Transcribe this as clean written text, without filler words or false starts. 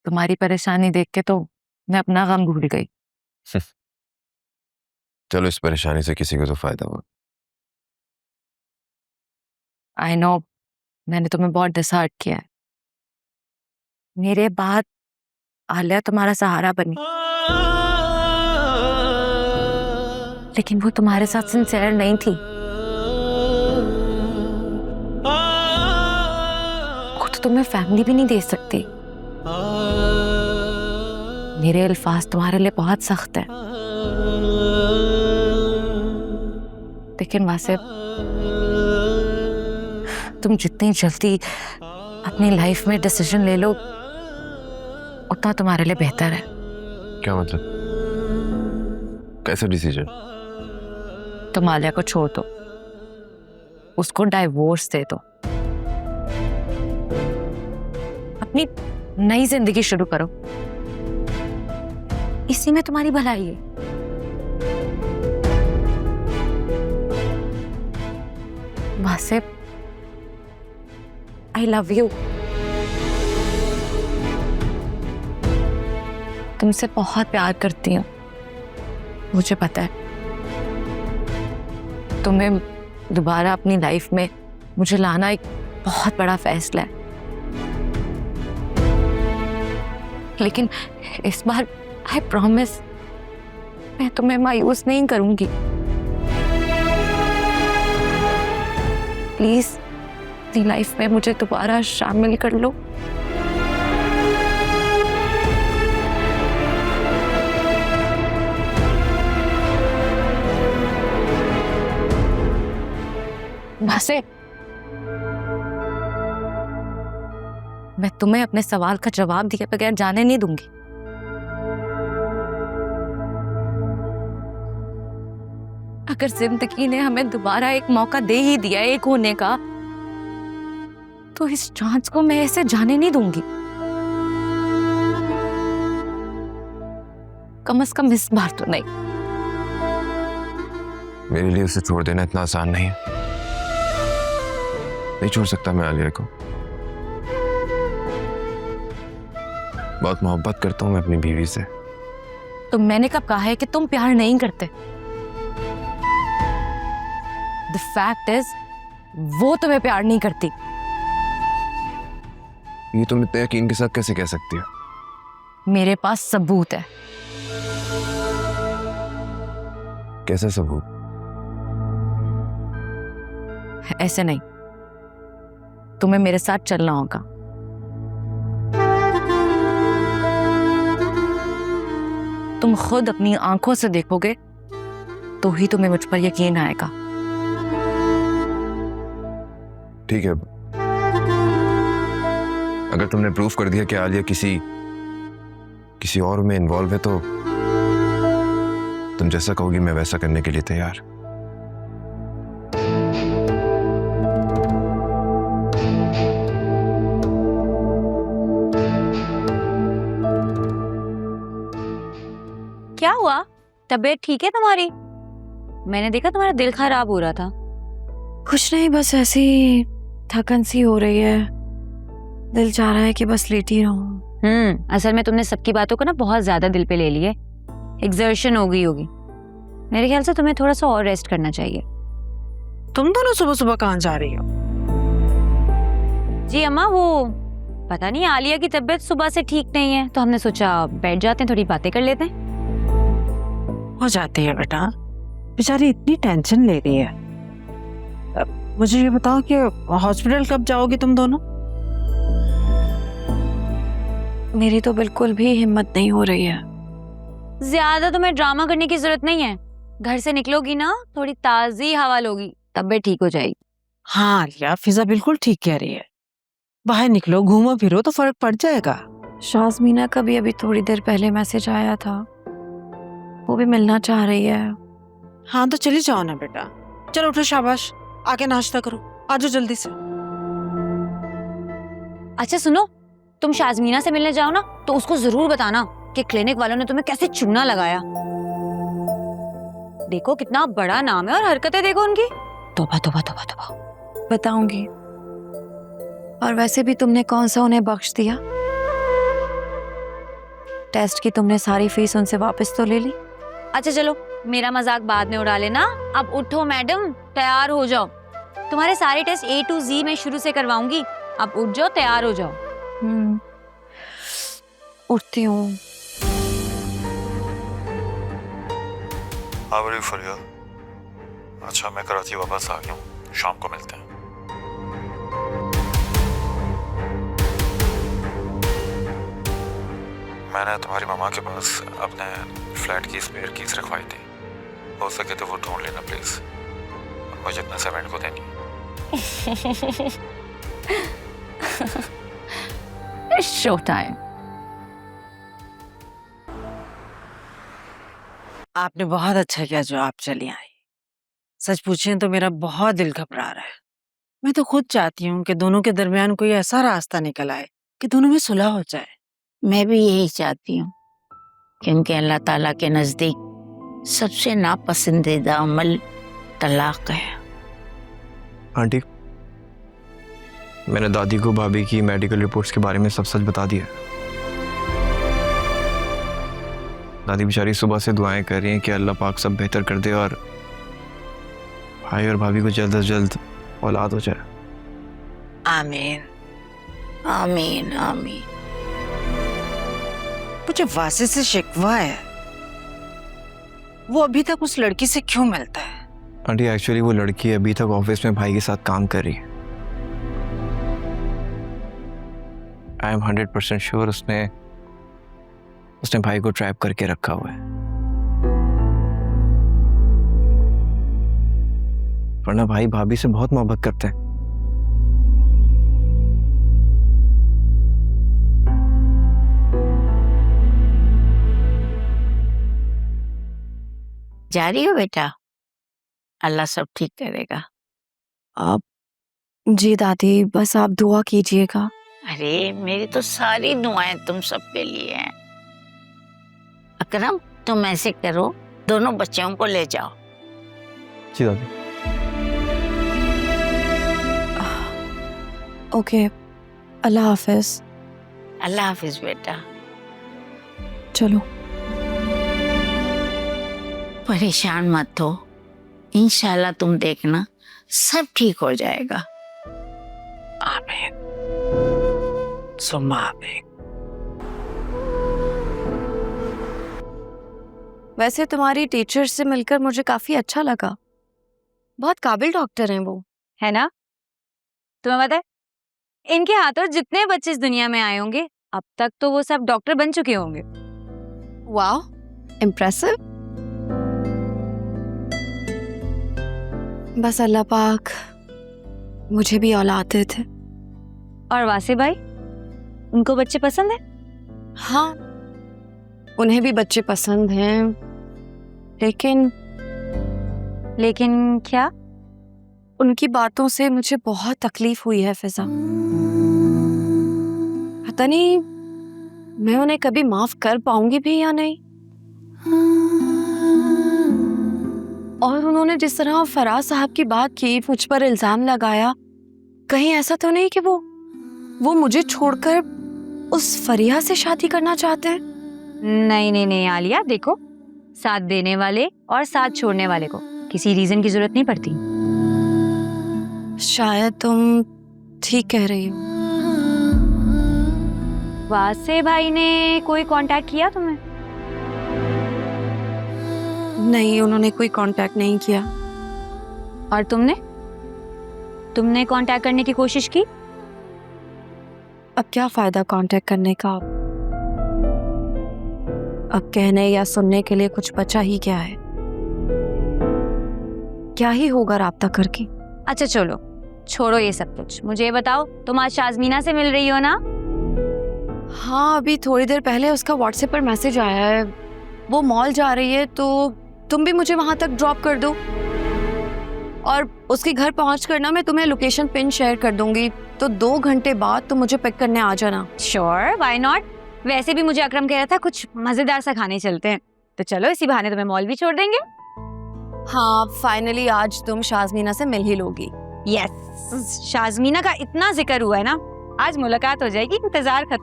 तुम्हारी परेशानी देख के तो मैं अपना गम भूल गई। चलो, इस परेशानी से किसी को तो फायदा हुआ। आई नो, मैंने तुम्हें बहुत डिसहर्ट किया है। मेरे बाद आलिया तुम्हारा सहारा बनी, लेकिन वो तुम्हारे साथ सिंसियर नहीं थी। वो तो तुम्हें फैमिली भी नहीं दे सकती। मेरे अल्फाज तुम्हारे लिए बहुत सख्त है, लेकिन वासिफ, तुम जितनी जल्दी अपनी लाइफ में डिसीजन ले लो उतना तुम्हारे लिए बेहतर है। क्या मतलब? कैसा डिसीजन? तुम आलिया को छोड़ दो, उसको डाइवोर्स दे दो, अपनी नई जिंदगी शुरू करो। इसी में तुम्हारी भलाई है। Wasif, I love you. तुमसे बहुत प्यार करती हूँ, मुझे पता है। तुम्हें दोबारा अपनी लाइफ में मुझे लाना एक बहुत बड़ा फैसला है, लेकिन इस बार आई प्रॉमिस मैं तुम्हें मायूस नहीं करूंगी। प्लीज अपनी लाइफ में मुझे दोबारा शामिल कर लो। बसे, मैं तुम्हें अपने सवाल का जवाब दिए बगैर जाने नहीं दूंगी। अगर जिंदगी ने हमें दोबारा एक मौका दे ही दिया एक होने का, तो इस चांस को मैं ऐसे जाने नहीं दूंगी। कम से कम इस बार तो नहीं। मेरे लिए उसे छोड़ देना इतना आसान नहीं है। नहीं छोड़ सकता मैं आलिया को। बहुत मोहब्बत करता हूं मैं अपनी बीवी से। तो मैंने कब कहा है कि तुम प्यार नहीं करते? The fact is, वो तुम्हें प्यार नहीं करती। ये तुम इतने यकीन के साथ कैसे कह सकती हो? मेरे पास सबूत है। कैसा सबूत? ऐसे नहीं, तुम्हें मेरे साथ चलना होगा। तुम खुद अपनी आंखों से देखोगे तो ही तुम्हें मुझ पर यकीन आएगा। ठीक है, अगर तुमने प्रूफ कर दिया कि आलिया किसी और में इन्वॉल्व है, तो तुम जैसा कहोगी मैं वैसा करने के लिए तैयार। क्या हुआ? तबीयत ठीक है तुम्हारी? मैंने देखा तुम्हारा दिल खराब हो रहा था। कुछ नहीं, बस ऐसी थकन सी हो रही है। दिल चाह रहा है कि बस लेटी रहूं। असल में तुमने सबकी बातों को ना बहुत ज्यादा दिल पे ले लिए। एक्सर्शन हो गई होगी। मेरे ख्याल से तुम्हें थोड़ा सा और रेस्ट करना चाहिए। तुम दोनों सुबह सुबह कहाँ जा रही हो? जी अम्मा, वो पता नहीं आलिया की तबीयत सुबह से ठीक नहीं है, तो हमने सोचा बैठ जाते हैं, थोड़ी बातें कर लेते हैं। हो जाती है बेटा, बेचारी इतनी टेंशन ले रही है। मुझे ये बताओ कि हॉस्पिटल कब जाओगी तुम दोनों? मेरी तो बिल्कुल भी हिम्मत नहीं हो रही है। ज्यादा तुम्हें ड्रामा करने की जरूरत नहीं है। घर से निकलोगी ना, थोड़ी ताजी हवा लोगी, तबीयत ठीक हो जाएगी। हाँ आलिया, फिजा बिल्कुल ठीक कह रही है। बाहर निकलो, घूमो फिरो तो फर्क पड़ जाएगा। शाज़मीना का भी अभी थोड़ी देर पहले मैसेज आया था, वो भी मिलना चाह रही है। हाँ तो चली जाओ ना बेटा। चलो उठो, शाबाश, आके नाश्ता करो, आ जाओ जल्दी से। अच्छा सुनो, तुम शाज़मीना से मिलने जाओ ना तो उसको जरूर बताना कि क्लिनिक वालों ने तुम्हें कैसे चूना लगाया। देखो कितना बड़ा नाम है और हरकतें देखो उनकी। तौबा तौबा तौबा तौबा। बताऊंगी। और वैसे भी तुमने कौन सा उन्हें बख्श दिया? टेस्ट की तुमने सारी फीस उनसे वापस तो ले ली? अच्छा चलो, मेरा मजाक बाद में उड़ा लेना। अब उठो मैडम, तैयार हो जाओ। तुम्हारे सारे टेस्ट A to Z मैं शुरू से करवाऊंगी। अब उठ जाओ, तैयार हो जाओ। उठती हूँ। How are you, फरिया? अच्छा, मैं कराची वापस आ गया हूँ, शाम को मिलते हैं। मैंने तुम्हारी मामा के पास अपने फ्लैट की स्पेयर कीज रखवाई थी, हो सके तो वो ढूंढ लेना प्लीज। मुझे अपने सर्वेंट को देनी। Show time. आपने बहुत अच्छा किया जो आप चली आई। सच पूछें तो मेरा बहुत दिल घबरा रहा है। मैं तो खुद चाहती हूँ कि दोनों के दरमियान कोई ऐसा रास्ता निकल आए कि दोनों में सुलह हो जाए। मैं भी यही चाहती हूँ, क्योंकि अल्लाह ताला के नज़दीक सबसे नापसंदीदा अमल तलाक है। आंटी, मैंने दादी को भाभी की मेडिकल रिपोर्ट्स के बारे में सब सच बता दिया। दादी बेचारी सुबह से दुआएं कर रही हैं कि अल्लाह पाक सब बेहतर कर दे और भाई और भाभी को जल्द से जल्द औलाद हो जाए। आमीन आमीन आमीन। मुझे वासे से शिकवा है, वो अभी तक उस लड़की से क्यों मिलता है? आंटी, एक्चुअली वो लड़की अभी तक ऑफिस में भाई के साथ काम कर रही है। आई एम 100% श्योर उसने भाई को ट्रैप करके रखा हुआ है, वरना भाई भाभी से बहुत मोहब्बत करते हैं। जा रही हो बेटा? अल्लाह सब ठीक करेगा। आप जी दादी, बस आप दुआ कीजिएगा। अरे मेरी तो सारी दुआएं तुम सबके लिए हैं। अकरम, तुम ऐसे करो, दोनों बच्चों को ले जाओ। जी दादी। ओके, अल्लाह हाफिज। अल्लाह हाफिज बेटा। चलो। परेशान मत हो, इंशाल्लाह तुम देखना सब ठीक हो जाएगा। आमीन सुम्मा आमीन। वैसे तुम्हारी टीचर से मिलकर मुझे काफी अच्छा लगा। बहुत काबिल डॉक्टर हैं वो। है ना? तुम्हें पता है, इनके हाथों जितने बच्चे इस दुनिया में आए होंगे, अब तक तो वो सब डॉक्टर बन चुके होंगे। वाह, इम्प्रेसिव। बस अल्लाह पाक मुझे भी औलाद दे थे। और वासे भाई, उनको बच्चे पसंद है? हाँ, उन्हें भी बच्चे पसंद हैं, लेकिन क्या? उनकी बातों से मुझे बहुत तकलीफ हुई है फिजा। पता नहीं मैं उन्हें कभी माफ कर पाऊंगी भी या नहीं। और उन्होंने जिस तरह फराज साहब की बात की, मुझ पर इल्जाम लगाया, कहीं ऐसा तो नहीं कि वो मुझे छोड़कर उस फरिया से शादी करना चाहते हैं? नहीं नहीं नहीं आलिया, देखो, साथ देने वाले और साथ छोड़ने वाले को किसी रीजन की जरूरत नहीं पड़ती। शायद तुम ठीक कह रही हो। वासे भाई ने कोई कांटेक्ट किया तुम्हें? नहीं, उन्होंने कोई कांटेक्ट नहीं किया। और तुमने कांटेक्ट करने की कोशिश की? अब क्या फायदा कांटेक्ट करने का? अब कहने या सुनने के लिए कुछ बचा ही क्या है? क्या ही होगा राब्ता करके? अच्छा चलो, छोड़ो ये सब कुछ। मुझे ये बताओ, तुम आज शाज़मीना से मिल रही हो ना? हाँ, अभी थोड़ी देर पहले उसका व्हाट्सएप पर मैसेज आया है। वो मॉल जा रही है, तो तुम भी मुझे वहां तक ड्रॉप कर दो, और उसके घर पहुंच कर ना मैं तुम्हें लोकेशन पिन शेयर कर दूंगी, तो 2 घंटे बाद तुम मुझे पिक करने आ जाना। Sure, why not. वैसे भी मुझे अकरम कह रहा था कुछ मजेदार सा खाने चलते हैं, तो चलो इसी बहाने तुम्हें मॉल भी छोड़ देंगे। हाँ, फाइनली आज तुम शाज़मीना से मिल ही लोगी। यस, शाज़मीना का इतना जिक्र हुआ है ना, आज मुलाकात हो जाएगी, इंतजार खत्म।